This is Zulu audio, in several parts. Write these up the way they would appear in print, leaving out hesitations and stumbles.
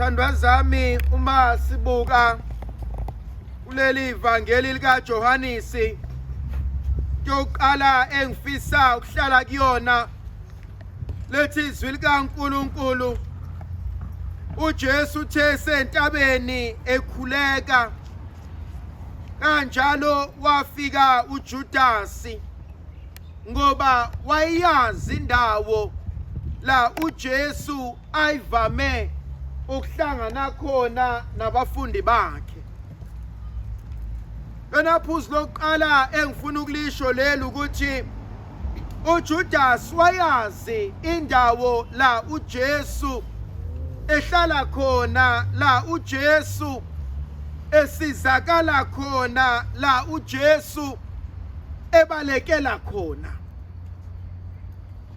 Thandwa zami uma sibuka kuleli ivangeli lika Johanisi yokuqala engifisa ukuhlala kuyona lethi izwi likaNkulunkulu uJesu uthe sentabeni ekhuleka kanjalo wafika uJudasi ngoba wayazi indawo la uJesu ayivame ukuhlangana khona nabafundi bakhe. Lona phuzu lokuqala engifuna ukulisho leli ukuthi uJudas wayazi indawo la uJesu ehlala khona, la uJesu esizakala khona, la uJesu ebalekela khona.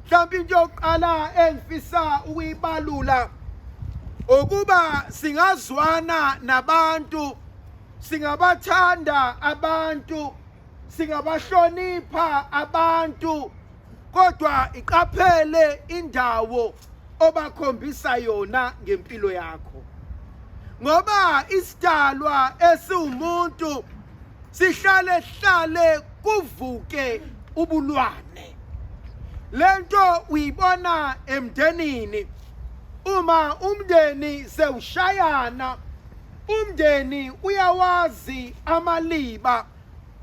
Mhlawumbe into yokuqala engifisa ukuyibalula ukuba singazwana nabantu, singabathanda abantu, singabahlonipha abantu, kodwa iqaphele indawo obakhombisa yona ngempilo yakho. Ngoba isidalwa esiwumuntu sihlale kuvuke ubulwane. Lento uyibona emndenini. Uma umndeni sewushayana, umndeni uyawazi amaliba,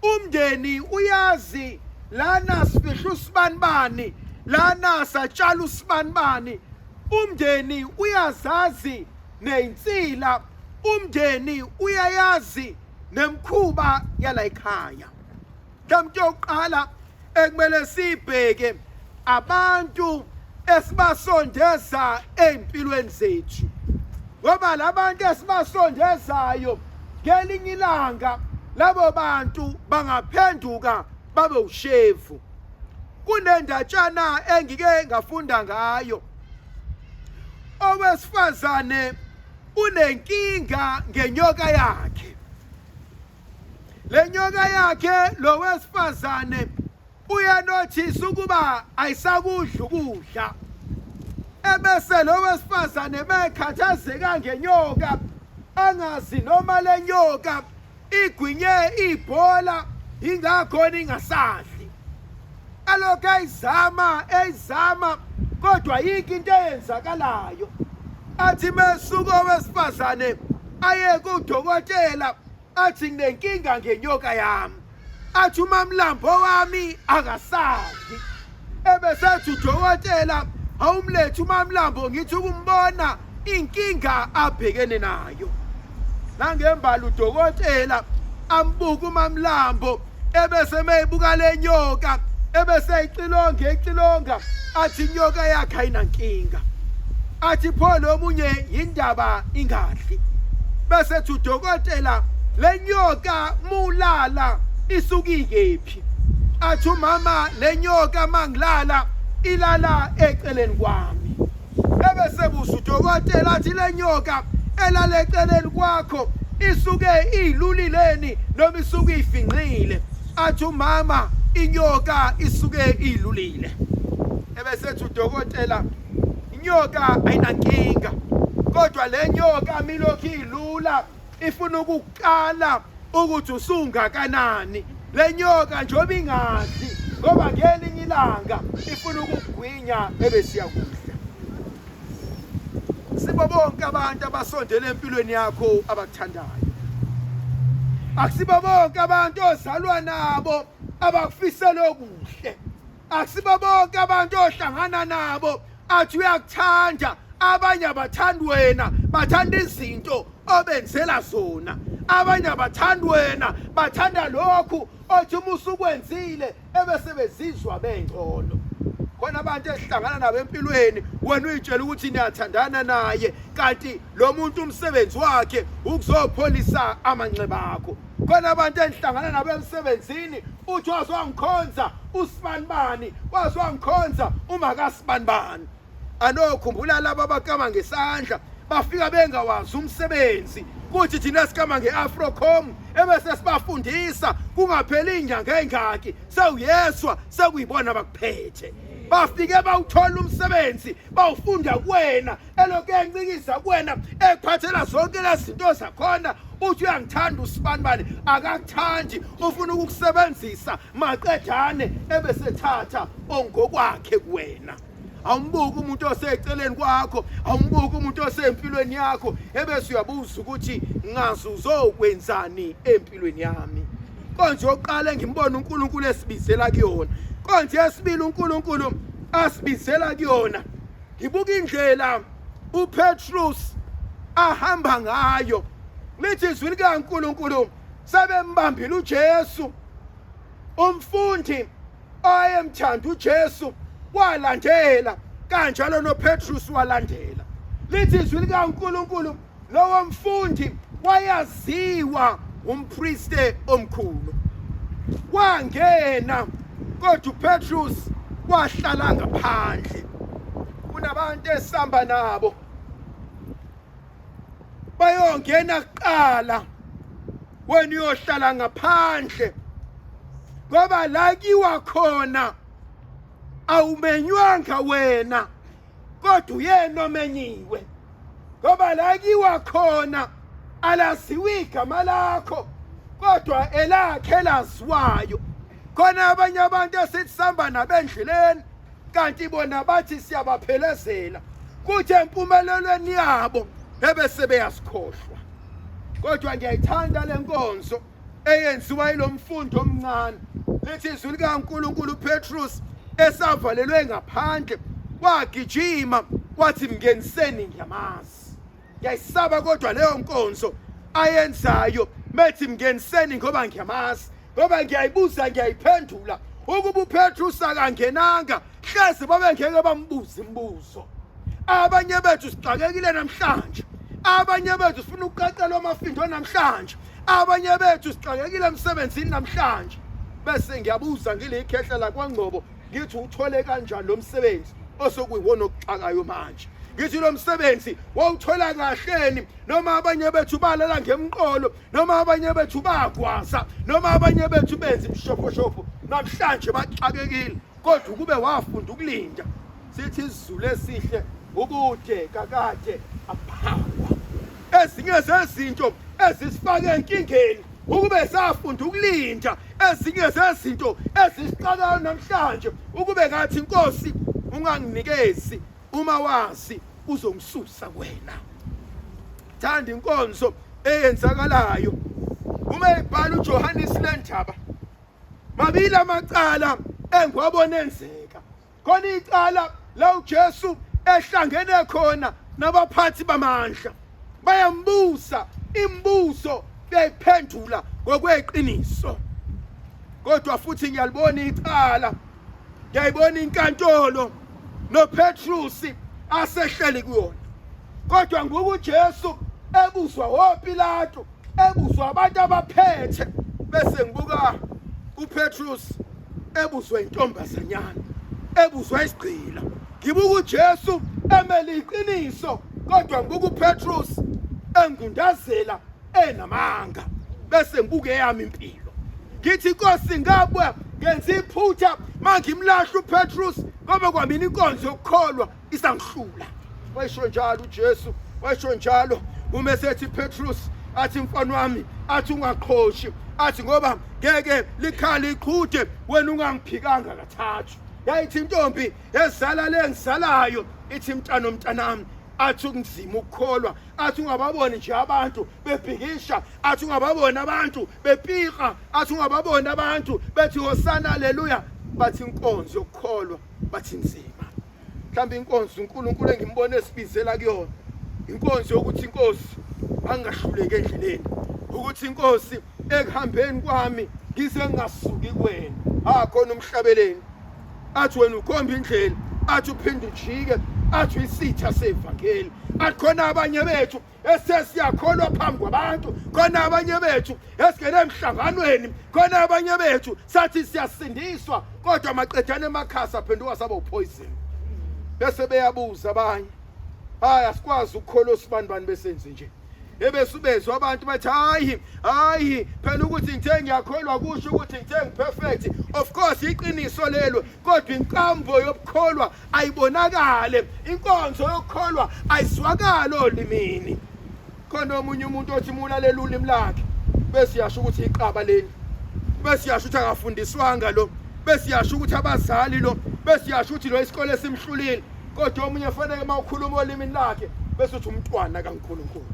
umndeni uyazi lana sifihla usibanibani, lana satshala usibanibani, umndeni uyazazi neinsila, umndeni uyayazi nemkhuba yala ekhaya. Mhlawumbe yokuqala ekumele sibheke abantu esibasondeza empilweni zethu, ngoba labantu esibasondezayo ngelinye ilanga labo bantu bangaphenduka babe ushevu. Kunendatshana engike ngafunda ngayo. Owesifazane unenkinga ngenyoka yakhe. Le nyoka yakhe lo wesifazane uyanothisa ukuba ayisakudla ukudla. Ebese lo wesifazane bekhathazeka ngenyoka, angazi noma le nyoka igwinye ibhola ingakhona ingasadli. Alokhu eyizama kodwa yinto into eyenzakalayo. Athi mesuka owesifazane aye kudokotela athi nginenkinga ngenyoka yami. Athi umamlambo wami akasadli. Ebese ethi udokotela awumlethe umamlambo ngithi ukumbona inkinga abhekene nayo. Nangembala udokotela ambuka umamlambo, ebese meyibuka le nyoka, ebese ecilonga athi inyoka yakhe ayinankinga. Athi pho lo munye indaba ingadli. Bese ethi udokotela le nyoka mulala isuki kephi? Athi umama le nyoka mangilala ilala eceleni kwami. Ebese buza udokotela athi le nyoka elala eceleni kwakho isuke ilulileni noma isuke ifinqile? Athi umama inyoka isuke ilulile. Ebese ethi udokotela inyoka ayinankinga, kodwa le nyoka milokhu ilula ifuna ukuqala ukuthi usungakanani. Le nyoka njoba ingadli ngoba ngelinye ilanga ifuna ukugwinya ebesiyakudla. Sibo bonke abantu abasondele empilweni yakho abakuthandayo. Akusibo bonke abantu ozalwa nabo abakufisela okuhle. Akusibo bonke abantu ohlangana nabo athi uyakuthanda. Abanye abathandi wena, bathanda izinto obenzela zona. Abanye abathandi wena, bathanda lokhu othi uma usukwenzile ebese bezizwa bengcono. Khona abantu esihlangana nabo empilweni wena uyitshela ukuthi niyathandana naye, kanti lo muntu umsebenzi wakhe ukuzopholisa amanxeba akho. Khona abantu esihlangana nabo emsebenzini uthi wazwangikhonza usibanibani, wazwangikhonza uma kasibanibani. Anokhumbula laba abakama ngesandla bafika bengawazi umsebenzi, kuthi thina sikama ngeAfrocom ebese sibafundisa kungapheli inyanga engaki sewuyeswa sekuyibona bakuphethe. bafike bawuthola umsebenzi bawufunda kuwena elokhu encikisa kuwena ekuphathela zonke lezi zinto zakhona uthi uyangithanda usibanibani akakuthandi ufuna ukukusebenzisa maqedane ebesethatha ongokwakhe kuwena. Awumbuki umuntu oseceleni kwakho, awumbuki umuntu osempilweni yakho ebese uyabuza ukuthi ngazi uzokwenzani empilweni yami. Konje oqala ngimbona uNkulunkulu esibizela kuyona, konje esibili uNkulunkulu asibizela kuyona. Ngibuka indlela uPetrus ahamba ngayo, lithi izwi likaNkulunkulu sebembambile uJesu, umfundi ayemthanda uJesu walandela, kanjalo noPetrus walandela. Lithi izwi likaNkulunkulu lowo mfundi wayaziwa umpriste omkhulu, wangena kodwa uPetrus wahlala ngaphandle. Kunabantu esihamba nabo bayongena kuqala wena uyohlala ngaphandle, ngoba la kiwa khona awumenywanga wena kodwa uyena omenyiwe, ngoba la kiwa khona alaziwi igama lakho kodwa elakhe laziwayo. Khona abanye abantu esithi sihamba nabo endleleni kanti bona bathi siyabaphelezela, kuthi empumelelweni yabo ebese beyasikhohlwa. Kodwa ngiyayithanda le nkonzo eyenziwa yilo mfundi omncane. Lithi izwi likaNkulunkulu uPetrus esavalelwe ngaphandle wagijima wathi mngeniseni ngiyamazi. Ngiyayisaba kodwa leyo nkonzo ayenzayo methi mngeniseni ngoba ngiyamazi, ngoba ngiyayibuza ngiyayiphendula ukuba uPetrus akangenanga hleze babengeke bambuza imibuzo. Abanye bethu sixakekile namhlanje, abanye bethu sifuna ukuqaqelwa amafindo namhlanje, abanye bethu sixakekile emsebenzini namhlanje. Bese ngiyabuza ngilikhehla la kwaNgcobo ngithi uthole kanjani lo msebenzi osokuyiwona okuxakayo manje? Ngithi lo msebenzi wawuthola kahleni, noma abanye bethu balala ngemqolo, noma abanye bethu bagwaza, noma abanye bethu benza imshopho namhlanje baxakekile, kodwa kube wafunda ukulinda. Sithi isizulu esihle ubude kakade aphakwa. Ezinye zezinto ezisifake enkingeni ukube safunda ukulinda, ezinye zezinto ezisiqalayo namhlanje ukube ngathi Nkosi unganginikezi, uma wazi uzongisusa wena. Thanda inkonzo eyenzakalayo uma ibhala uJohannes lendaba, mabili amacala engwabona enzeka. Khona icala la uJesu ehlangene khona nabaphathi bamandla, bayambuza imibuzo beyiphendula ngokweqiniso. Kodwa futhi ngiyalibona icala, ngiyayibona inkantolo noPetrus asehleli kuyona. Kodwa ngoku uJesu ebuzwa woPilato, ebuzwa abantu abaphethe, bese ngibuka uPetrus ebuzwa intombazanyana, ebuzwa isigqila. Ngibuka uJesu emele iqiniso, kodwa ngibuka uPetrus engundazela enamanga. Bese ngibuke yami impilo, ngithi Nkosi ngabwe ngenza iphutha mangimlahla uPetrus, ngoba kwamina inkonzo yokukholwa isangihlula. Wayisho njalo uJesu, wayisho njalo uma esethi Petrus athi mfana wami, athi ungaqhoshi, athi ngoba ngeke likhali iqhude wena ungangiphikanga kathathu. Yayithi intombi ezala lengizalayo ithi mntanami, athi kunzima ukukholwa, athi ungababoni nje abantu bebhikisha, athi ungababoni abantu bepika, athi ungababoni abantu bethi hosana haleluya, bathi inkonzo yokukholwa bathi nzima. Mhlawumbe inkonzo uNkulunkulu engimbone esibizela kuyona inkonzo yokuthi Nkosi angahluleki endleleni, ukuthi Nkosi ekuhambeni kwami ngize ngasuki kuwena. Khona umhlabeleni athi wena ukhomba indlela, athi uphinde ujike, athi isitha sevangeli. Athi khona abanye bethu esesiyakholwa phambi kwabantu, khona abanye bethu esingene emhlanganweni, khona abanye bethu sathi siyasindiswa kodwa maqedane emakhasi aphenduka saba upoison. Bese beyabuza abanye, hayi asikwazi ukukholwa sibanibani besenze nje. ebesubezwa abantu bathi hayi phela ukuthi ngithe ngiyakholwa kusho ukuthi ngithe ngiperfect. Of course iqiniso lelo, kodwa inkambo yokukholwa ayibonakale, inkonzo yokukholwa ayizwakala olimini. Khona omunye umuntu othi mulalela ulimi lakhe bese yasho ukuthi iqaba leni, bese yasho ukuthi akafundiswanga lo, bese yasho ukuthi abazali lo, bese yasho ukuthi lo isikole simhlulile. Kodwa omunye ufanele mawukhuluma olimini lakhe bese uthi umntwana kaNkulunkulu.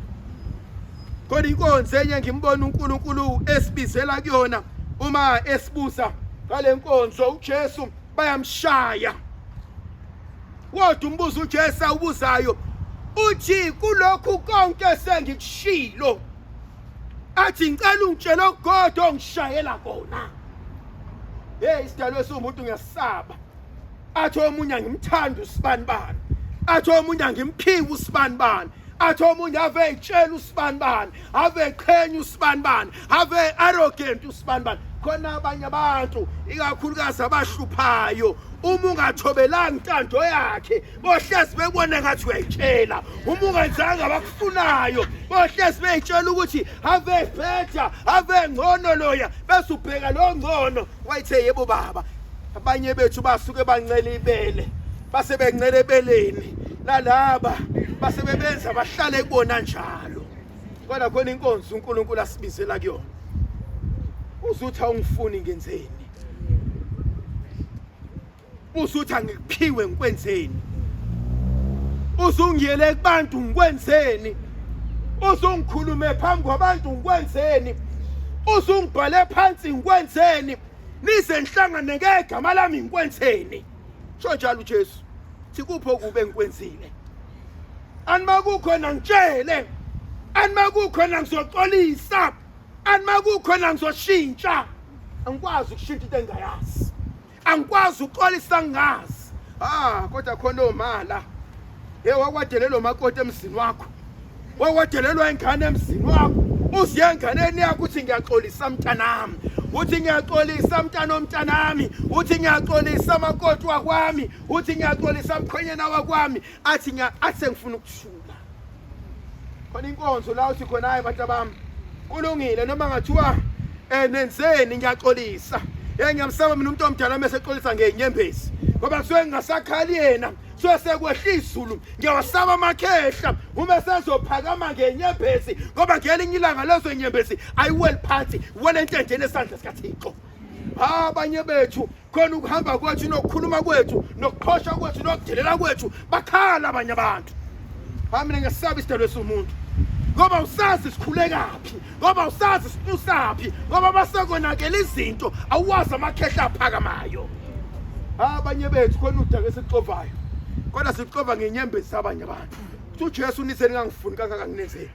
Kodwa inkonzo enye ngimbona uNkulunkulu esibizela kuyona uma esibuza ngale nkonzo uJesu bayamshaya. Kodwa umbuzo uJesu awubuzayo uthi kulokhu konke sengikushilo, athi ngicela ungitshele okukodwa ongishayela kona. Isidalwa somuntu ngiyasaba. Athi omunye ngimthanda usibanibani, athi omunye ngimphiwe usibanibani, athi omunye ave etshela usibanibani, ave eqhenya usibanibani, ave arrogant usibanibani. Khona abanye abantu ikakhulukazi abahluphayo, uma ungathobelanga intando yakhe bohlezi bebone ngathi uyayitshela, uma ungenzanga abakufunayo bohlezi beyitshela ukuthi ave better, ave ngcono loya, bese ubheka lo ngcono wayithe yebo baba. Abanye bethu basuke bancela ibele, base bencela ebeleni, nalaba base bebenza bahlale kubona njalo. Kodwa khona inkonzo uNkulunkulu asibizela kuyona, uzuthi awungifuni ngenzeni, uzuthi angikuphiwe ngikwenzeni, uzungiyele kubantu ngikwenzeni, uzungikhulume phambi kwabantu ngikwenzeni, uzungibhale phansi ngikwenzeni, nize nihlangane ngegama lami ngikwenzeni. Sho njalo uJesu, sikupho kube ngikwenzile. Anima kukhona ngitshele, anima kukhona ngizoxolisa, anima kukhona ngizoshintsha. Angikwazi ukushintsha into engayazi, angikwazi uxolisa ngingazi. Kodwa khona omala wakwadelelwa makoti emzini wakho, wakwadelelwa ingane emzini wakho, uziye enganeni yakho uthi ngiyaxolisa mntanami, uthi ngiyaxolisa mntanami, uthi ngiyaxolisa makoti wakwami, uthi ngiyaxolisa mkhwenyana wakwami, athi ngifuna ukuthula. Khona inkonzo la uthi khona hayi bantu bami kulungile noma ngathiwa nenzeni ngiyaxolisa. Ngiyamsaba mina umuntu omdala mase exolisa ngenyembezi, ngoba kusuke ngingasakhali yena, so sekwehla izulu ngiyawasaba amakhehla uma sezophakama ngenyembezi, ngoba ngelinye ilanga lezo nyembezi ayiweli phansi wena entendeni esandla sikaThixo. Abanye bethu khona ukuhamba kwethu nokukhuluma kwethu nokuxhosha kwethu nokudelela kwethu bakhala abanye abantu. Mina ngesaba isidalwe somuntu, ngoba usazi sikhulekaphi, ngoba usazi situsaphi, ngoba basekonakela izinto awazi amakhehla aphakamayo. Abanye bethu khona udake sixovayo, kodwa sixova ngenyembezi zabanye abantu. uJesu nize ningangifuni kangaka nginenzeni,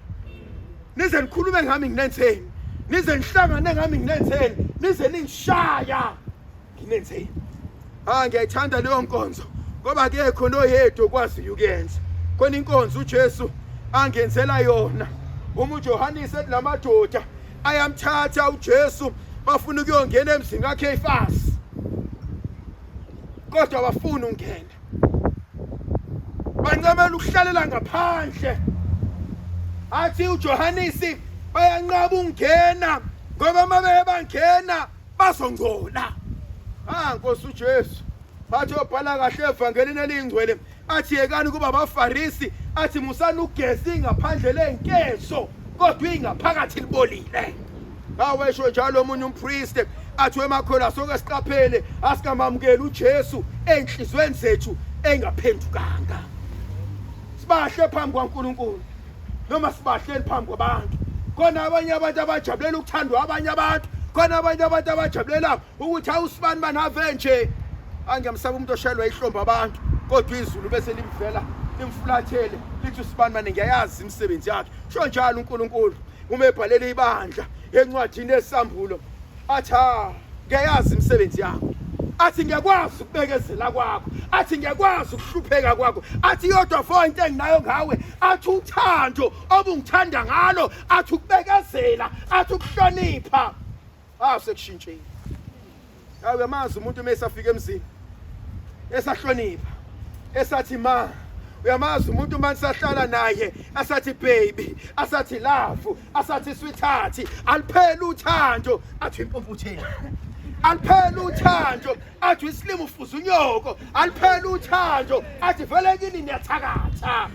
nize nikhulume ngami nginenzeni, nize nihlangane ngami nginenzeni, nize ningishaya nginenzeni. Ngiyayithanda leyo nkonzo, ngoba akekho noyedwa okwazi ukuyenza. Khona inkonzo uJesu angenzela yona. Uma uJohannes ethi lamadoda ayamthatha uJesu bafuna ukuyongena emzini kaKhefasi, kodwa bafuna ungena, bancamela ukuhlalela ngaphandle. Athi uJohannes bayanqaba ungena, ngoba mabe bangena bazongcola. Nkosi uJesu bathi obhala kahle evangelini elingcwele athi yekani kuba abaFarisi, athi musana ugezi ngaphandle lenkezo kodwa ingaphakathi libolile. Awesho njalo omunye umpriest athi wemakhola soke siqaphele asikamamukela uJesu enhlizweni zethu engaphendukanga. Sibahle phambi kwaNkulunkulu noma sibahleli phambi kwabantu. Khona abanye abantu abajabulela ukuthandwa abanye abantu, khona abanye abantu abajabulela ukuthi awusibani banave nje. Angiyamsaba umuntu oshayelwa ihlombe abantu, kodwa izulu bese limvela limfulathele lithi usibani manje ngiyayazi imisebenzi yakhe. Sho njalo uNkulunkulu uma ebhalele ibandla encwadini esambulo athi ngiyayazi imisebenzi yakho, athi ngiyakwazi ukubekezela kwakho, athi ngiyakwazi ukuhlupheka kwakho, athi yodwa for into enginayo ngawe, athi uthando obungithanda ngalo, athi ukubekezela, athi ukuhlonipha. Sekushintshile. Uyamazi umuntu uma esafika emzini esahlonipha, esathi ma uyamazi umuntu manje sahlala naye asathi baby, asathi love, asathi sweetheart, aliphela uthando athi impumputheni, aliphela uthando athi islimu ufuza unyoko, aliphela uthando athi vele kini niyathakatha,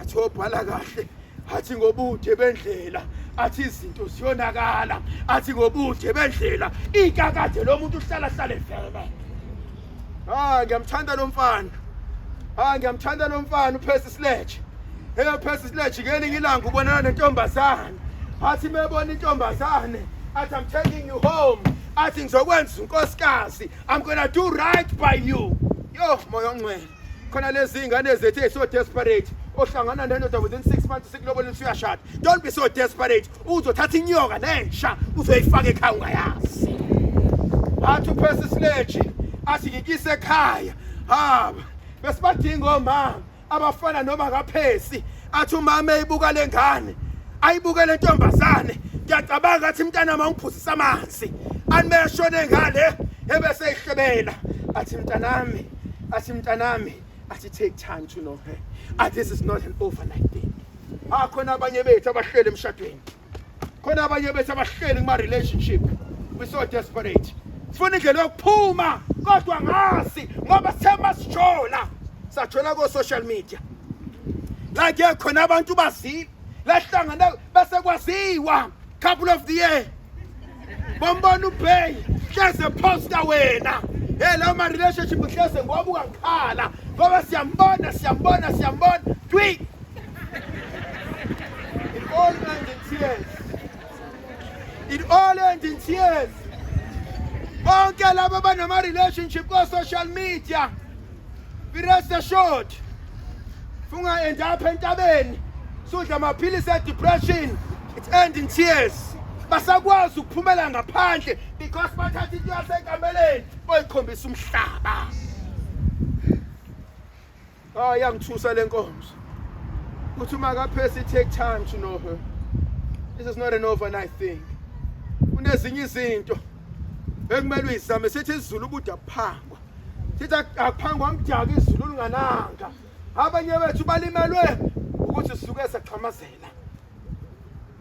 athi obhala kahle athi ngobude bendlela athi izinto ziyonakala, athi ngobude bendlela ikakade lo muntu uhlala vele. Ngiyamthanda lo mfana. Ngiyamthanda lo mfana uPercy Sledge. Percy Sledge ngelinye ilanga ubonana nentombazane. Athi mebona intombazane, athi I'm taking you home. Athi ngizokwenza unkosikazi. I'm gonna do right by you. Yo moya ongcwele. Khona lezi ingane zethu so desperate. Ohlangana nendoda within 6 months sikulobole usuyashada. Don't be so desperate. Uzothatha inyoka nensha uzoyifaka ekhaya ungayazi. Athi uPercy Sledge athi ngikise ekhaya. Bese badinga omama abafana noma kaPercy. Athi umama eyibuka lengane, ayibuka lentombazane. Ngiyacabanga athi mntana mangiphusisa amanzi. Animeshone ngale ebese ehlebela. Athi mntanami, athi take time to know her. This is not an overnight thing. Khona abanye bethu abahlele emshadweni. Khona abanye bethu abahlele kuma relationship. We so desperate. Sifuna indlela yokuphuma kodwa ngasi ngoba sithemba sijola. Sajola ko social media. La ke khona abantu bazi lahlangana base kwaziwa couple of the year. Bombona ubay, hleze poster wena. La ma relationship hleze ngoba ungakhala. Ngoba siyambona. Tweet. It all ends in tears. It all ends in tears. Bonke laba banama relationship ko social media. Be rest assured. Funga end up entabeni. Sudla amaphilisi depression. It ends in tears. Basakwazi ukuphumela ngaphandle because bathatha into yasekameleni oyikhombisa umhlaba. Yangithusa lenkonzo. Uthi uma kaPercy take time to know her. This is not an overnight thing. Kunezinye izinto ekumele uyizame sithi izulu ubude aphangwa. Sithi akuphangwa umdaka izulu lingananga. Abanye bethu balimelwe ukuthi sisuke saqhamazela.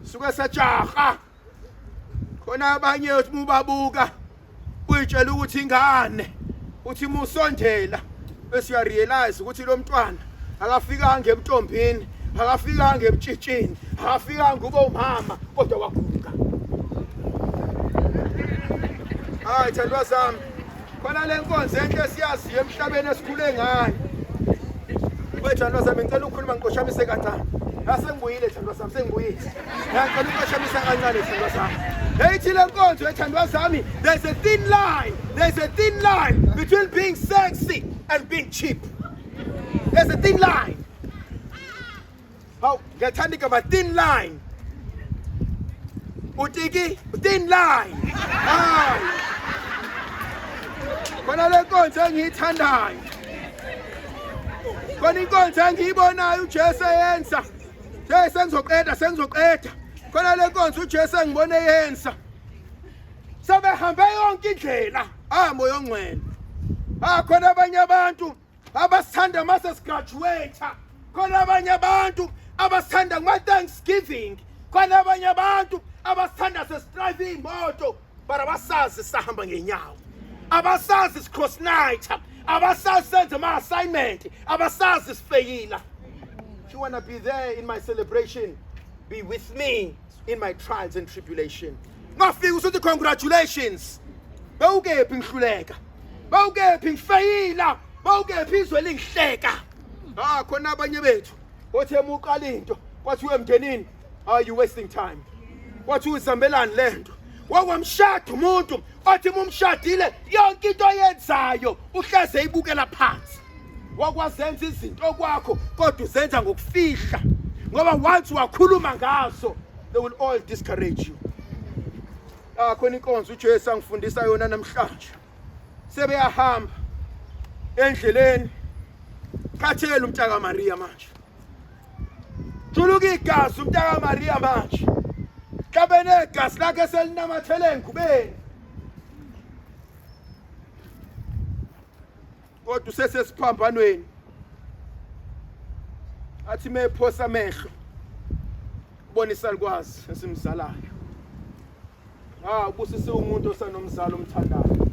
Sisuke sajaha. Khona abanye uthi mubabuka uyitshela ukuthi ingane uthi musondela bese uya realize ukuthi lo mntwana akafikanga emntombini, akafikanga emtshitshini, akafikanga ube umama kodwa waguga. Thandwa zami, khona lenkonzo enhle siyaziyo emhlabeni esikhule ngayo. Thandwa zami ngicela ukukhuluma ngiqoshamise kancane. Asengibuyile thandwa zami, sengibuyile. Ngicela uqoshamisa kancane thandwa zami. Eyithi lenkonzo thandwa zami, there's a thin line between being sexy and being cheap. There's a thin line. Ngiyathandika ama thin line. Utiki, thin line. Khona lenkonzo engiyithandayo. Khona inkonzo engiyibonayo uJesu eyenza. Sengizoqeda. Khona lenkonzo uJesu engibone eyenza. Sebehambe yonke indlela. Moya ongcwele. Khona abanye abantu abasithanda mase sigraduate. Khona abanye abantu abasithanda ngama Thanksgiving. Khona abanye abantu abasithanda sesidrayive imoto but abasazi sahamba ngenyawo. Abasazi cross night. Abasazi senze ama assignment. Abasazi sifeyila. If you want to be there in my celebration, be with me in my trials and tribulation. Ngafika usuthi congratulations. Bawukephi ngihluleka. Bawukephi ngifeyila. Bawukephi izwe lingihleka. Khona abanye bethu othe muqala into kwathi uyemndenini, you wasting time. Kwathi uzambelani lento. Wakwamshada umuntu othi umshadile yonke into oyenzayo uhleze ibukela phansi. Wakwazenza izinto kwakho kodwa uzenza ngokufihla. Ngoba once wakhuluma ngazo they will all discourage you. Khona inkonzo uJesu angifundisa yona namhlanje. Sebeyahamba endleleni. Khathela umntaka Maria manje. Juluka igazi umntaka Maria manje. Kabene igazi lakhe selinamathele engubeni. Kodwa usesesiphambanweni. athi mephosa amehlo ubonisa likwazi esimzalayo. Kusise umuntu osanomzalo omthandayo.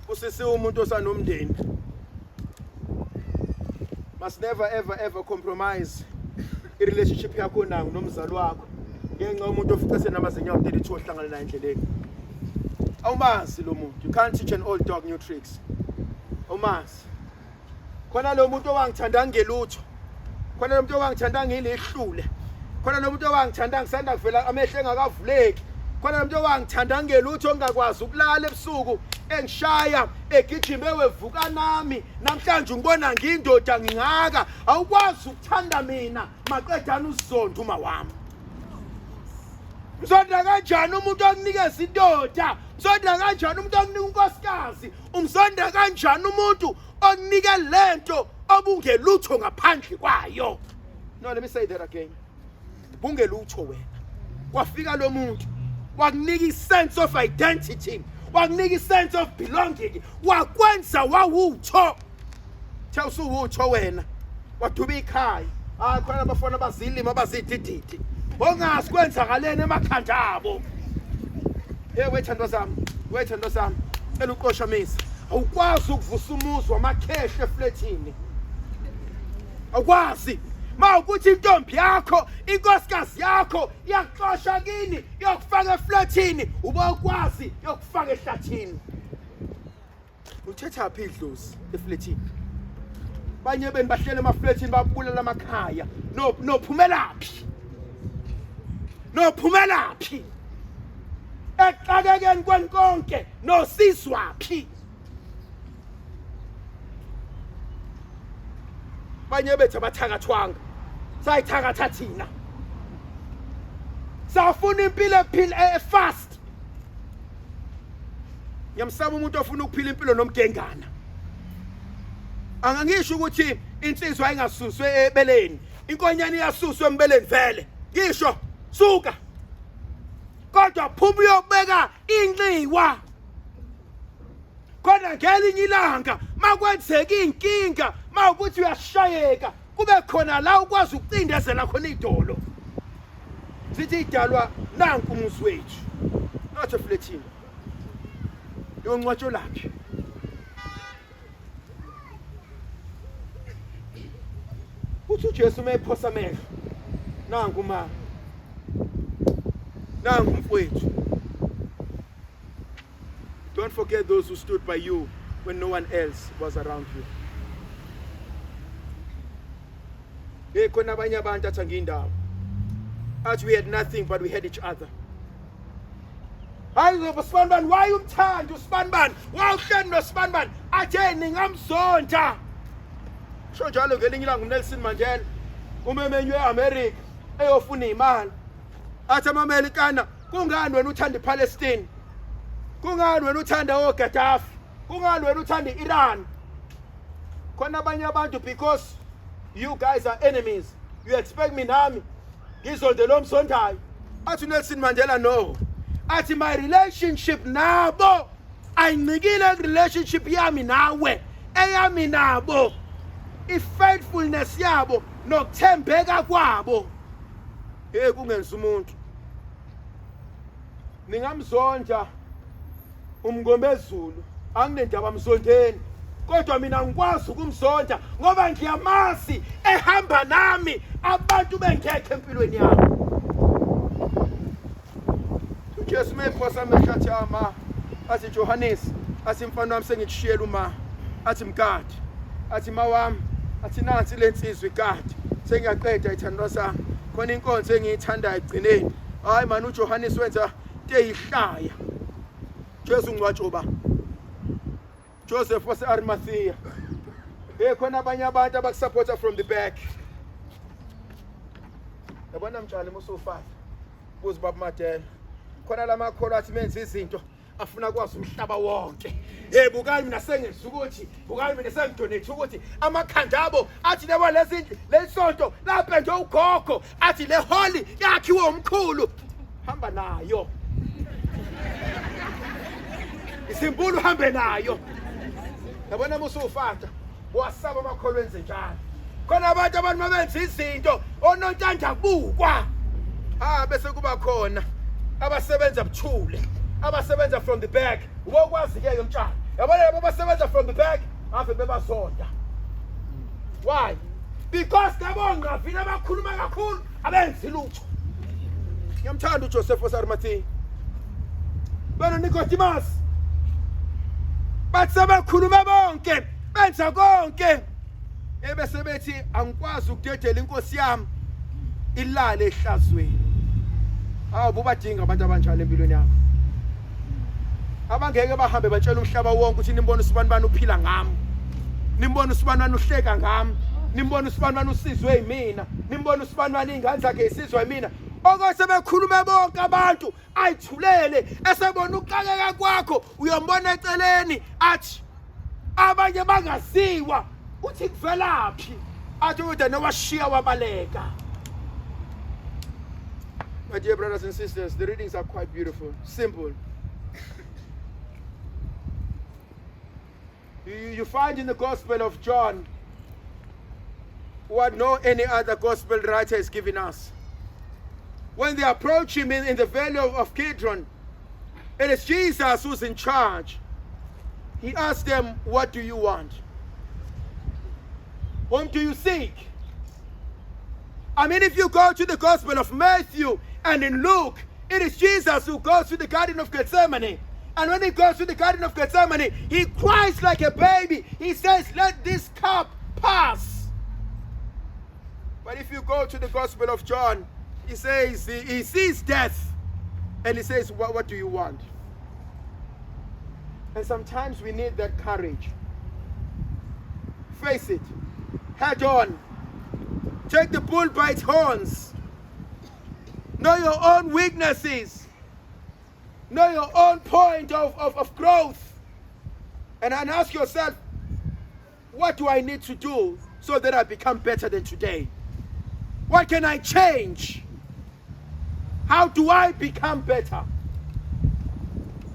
Kusise umuntu osanomndeni. Must never ever compromise I relationship yakho nangu nomzalo wakho. Ngenxa umuntu ofica senamazinyawo 32 ohlangana naye endleleni. Awumazi lo muntu. You can't teach an old dog new tricks. Awumazi. Khona lo muntu owangithanda ngelutho. Khona lo muntu owangithanda ngilihlule. Khona lo muntu owangithanda ngisanda kuvela amehlo engakavuleki. Khona lo muntu owangithanda ngelutho ngakwazi ukulala ebusuku engishaya egijima ewevuka nami namhlanje ngibona ngiyindoda ngingaka awukwazi ukuthanda mina maqedana usizondo uma wami. Mzonda kanjani umuntu okunikeza indoda? Mzonda kanjani umuntu okunika unkosikazi? Umzonda kanjani umuntu okunika lento obungelutho ngaphandle kwayo? No, let me say that again. Bungelutho wena. Kwafika lo muntu wakunika isense of identity, wakunika isense of belonging, wakwenza wawutho. Tell usuwutho wena. Waduba ikhaya. Khona abafana abazilima abazidididi. Ongazi kwenzakalene emakhanda abo. Wethandwa sami, ela uqosha misa. Awukwazi ukuvusa umuzi wamakhehle efletini. Awukwazi. Mawukuthi intombi yakho, inkosikazi yakho iyakuxosha kini, iyokufaka efletini, ubawukwazi yokufaka ehlathini. Uthetha phi idlozi efletini? Banye beni bahlele emafletini babulala amakhaya. Nophumelaphi? Nophumelaphi? Exakekeni kwenkonke nosizwaphi? Banye bethu abathakathwanga sayithakatha thina. Safuna impilo fast. Ngiyamsaba umuntu ofuna ukuphila impilo nomgengana. Angangisho ukuthi insizwa ayingasuswe ebeleni, inkonyane iyasuswa embeleni vele. Ngisho suka. Kodwa phuma uyobeka inxiwa. Khona ngelinye ilanga makwenzeka inkinga, mawukuthi uyashayeka, kube khona la ukwazi ukucindezela khona idolo. Sithi idalwa nanku umuzi wethu. Not efletini. Yongcwatsho laphi? Uthi uJesu mayiphosa amehlo. Nanku ma. Nanku mfowethu. Don't forget those who stood by you when no one else was around you. Khona abanye abantu athi ngiyindawo. Athi we had nothing but we had each other. Hayi ngoba Spanban, why umthanda uSpanban? Why uhleli noSpanban? Athi ningamzonda. Sho njalo ngelinye ilanga uNelson Mandela umemenywe eAmerica eyofuna imali. Athi amaMelekana, kungani wena uthanda iPalestine? Kungani wena uthanda oGaddafi? Kungani wena uthanda iIran? Khona abanye abantu because you guys are enemies, you expect me nami ngizonde lo msondayo. Athi Nelson Mandela no. Athi my relationship nabo ayincikile relationship yami nawe, eyami nabo ifaithfulness yabo nokuthembeka kwabo. Kungenza umuntu ningamzonda umngomezulu, anginendaba mzondeni, kodwa mina ngikwazi ukumzonda ngoba ngiyamazi ehamba nami abantu bengekho empilweni yami. uJesu mayiphosa amehlo athi ama, athi Johannes, athi mfana wami sengikushiyela uma, athi mkade, athi mawami, athi nansi lensizwe ikade, sengiyaqeda ithandwa sami, khona inkonzo engiyithandayo igcineni. Hayi man, uJohannes wenza into eyihlaya. Jesu ngcwatshoba Joseph wase Arimathea. Khona abanye abantu abakusupporta from the back. Yabona mtshali musofana kuze baba Madela. Khona lamakholo athi menza izinto afuna kwazi umhlaba wonke. Bukani mina sengenza ukuthi, bukani mina sengidonate ukuthi amakhanda abo athi lebo lezindlu lesonto lapha nje ugogo athi le holy yakhiwe umkhulu. Hamba nayo. Isimbulu hambe nayo. Yabona musofana wasaba amakholo enze njalo. khona abantu mabenza izinto onontanda kubukwa bese kuba khona abasebenza buthule abasebenza from the back ukwazi ke umtshana yabona labo abasebenza from the back ave bebasonda. Why? Because ngabonga vina abakhuluma kakhulu abenzi lutho. Ngiyamthanda uJoseph Osarimathi bana Nicodemus bathi sebekhuluma bonke benza konke ebese bethi angikwazi ukudedela inkosi yami ilale ehlazweni. Bubadinga abantu abanjalo empilweni yakho abangeke bahambe batshela umhlaba wonke ukuthi nimbone usibani bani uphila ngami, nimbone usibani bani uhleka ngami, nimbone usibani bani usizwe yimina, nimbone usibani bani ingane zakhe isizwe yimina. Okose bekhulume bonke abantu ayithulele esebona ukuqhakeka kwakho uyombona eceleni athi abanye bangaziwa uthi kuvelaphi athi ude nowashiya wabaleka. My dear brothers and sisters, the readings are quite beautiful, simple. You find in the Gospel of John what no any other Gospel writer has given us. When they approach him in the valley of Kidron, it is Jesus who's in charge. He asks them, what do you want? Whom do you seek? I mean, if you go to the Gospel of Matthew and in Luke, it is Jesus who goes to the Garden of Gethsemane. And when he goes to the Garden of Gethsemane, he cries like a baby. He says, let this cup pass. But if you go to the Gospel of John, he says, he sees death. And he says, what do you want? And sometimes we need that courage. Face it. Head on. Take the bull by its horns. Know your own weaknesses. Know your own point of growth. And ask yourself, what do I need to do so that I become better than today? What can I change? How do I become better?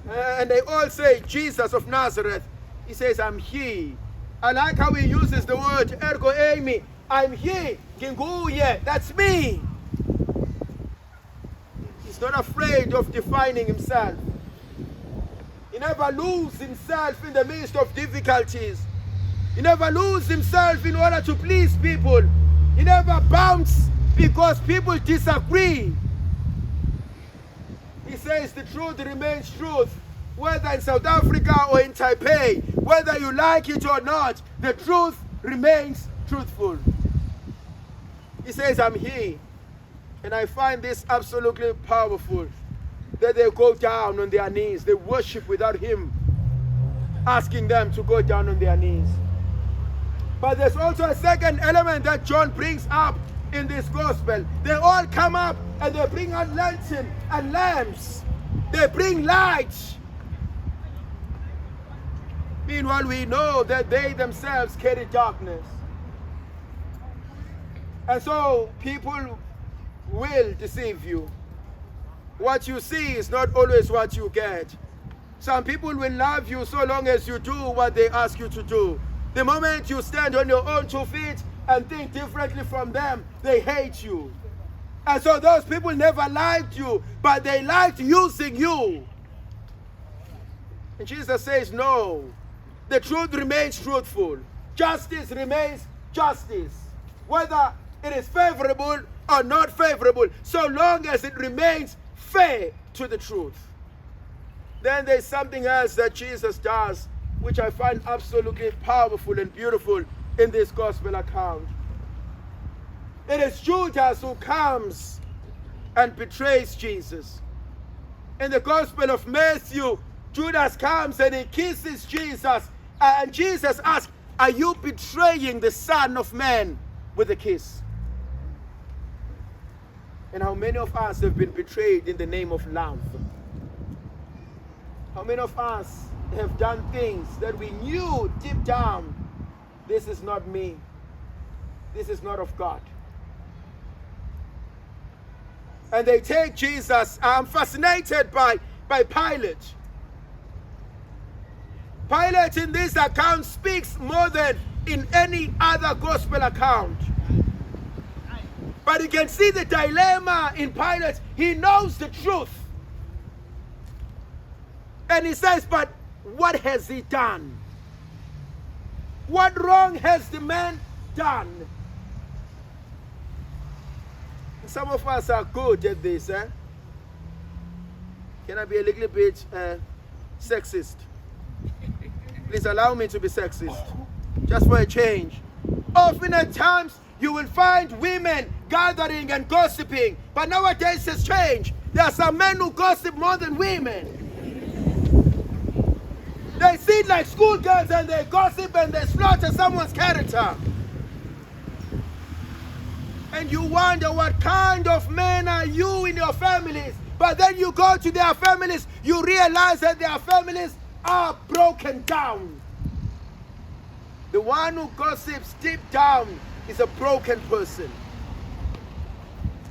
And they all say, Jesus of Nazareth. He says, I'm he. I like how he uses the word, ergo eimi. I'm he. Nginguye. That's me. He's not afraid of defining himself. He never loses himself in the midst of difficulties. He never loses himself in order to please people. He never bounces because people disagree. He says the truth remains truth, whether in South Africa or in Taipei, whether you like it or not, the truth remains truthful. He says, I'm he. And I find this absolutely powerful, that they go down on their knees. They worship without him asking them to go down on their knees. But there's also a second element that John brings up in this gospel. They all come up and they bring out lantern and lamps. They bring light. Meanwhile, we know that they themselves carry darkness. And so people will deceive you. What you see is not always what you get. Some people will love you so long as you do what they ask you to do. The moment you stand on your own 2 feet and think differently from them, they hate you. And so those people never liked you, but they liked using you. And Jesus says, no, the truth remains truthful. Justice remains justice. Whether it is favorable or not favorable, so long as it remains fair to the truth. Then there's something else that Jesus does, which I find absolutely powerful and beautiful in this gospel account. It is Judas who comes and betrays Jesus. In the Gospel of Matthew, Judas comes and he kisses Jesus. And Jesus asks, are you betraying the Son of Man with a kiss? And how many of us have been betrayed in the name of love? How many of us have done things that we knew deep down, this is not me, this is not of God? And they take Jesus. I'm fascinated by Pilate. Pilate in this account speaks more than in any other gospel account. But you can see the dilemma in Pilate. He knows the truth. And he says, but what has he done? What wrong has the man done? Some of us are good at this. Can I be a little bit sexist? Please allow me to be sexist. Just for a change. Often at times, you will find women gathering and gossiping. But nowadays it's changed. There are some men who gossip more than women. They sit like schoolgirls and they gossip and they slaughter someone's character. And you wonder, what kind of men are you in your families? But then you go to their families, you realize that their families are broken down. The one who gossips deep down is a broken person.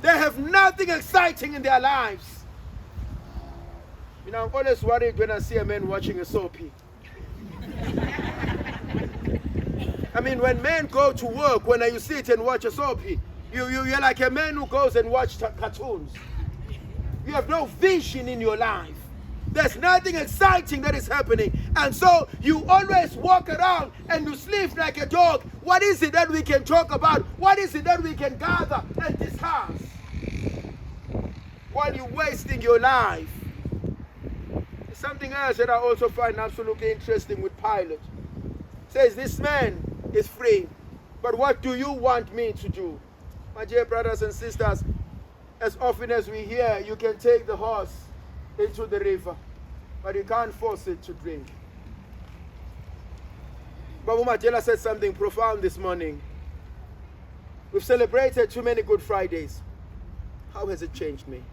They have nothing exciting in their lives. You know, I'm always worried when I see a man watching a soapy. I mean, when men go to work, when you sit and watch a soapy, you're like a man who goes and watches cartoons. You have no vision in your life. There's nothing exciting that is happening. And so you always walk around and you sleep like a dog. What is it that we can talk about? What is it that we can gather and discuss? While you're wasting your life. Something else that I also find absolutely interesting with Pilate. It says, this man is free, but what do you want me to do? My dear brothers and sisters, as often as we hear, you can take the horse into the river, but you can't force it to drink. Babu Matela said something profound this morning. We've celebrated too many Good Fridays. How has it changed me?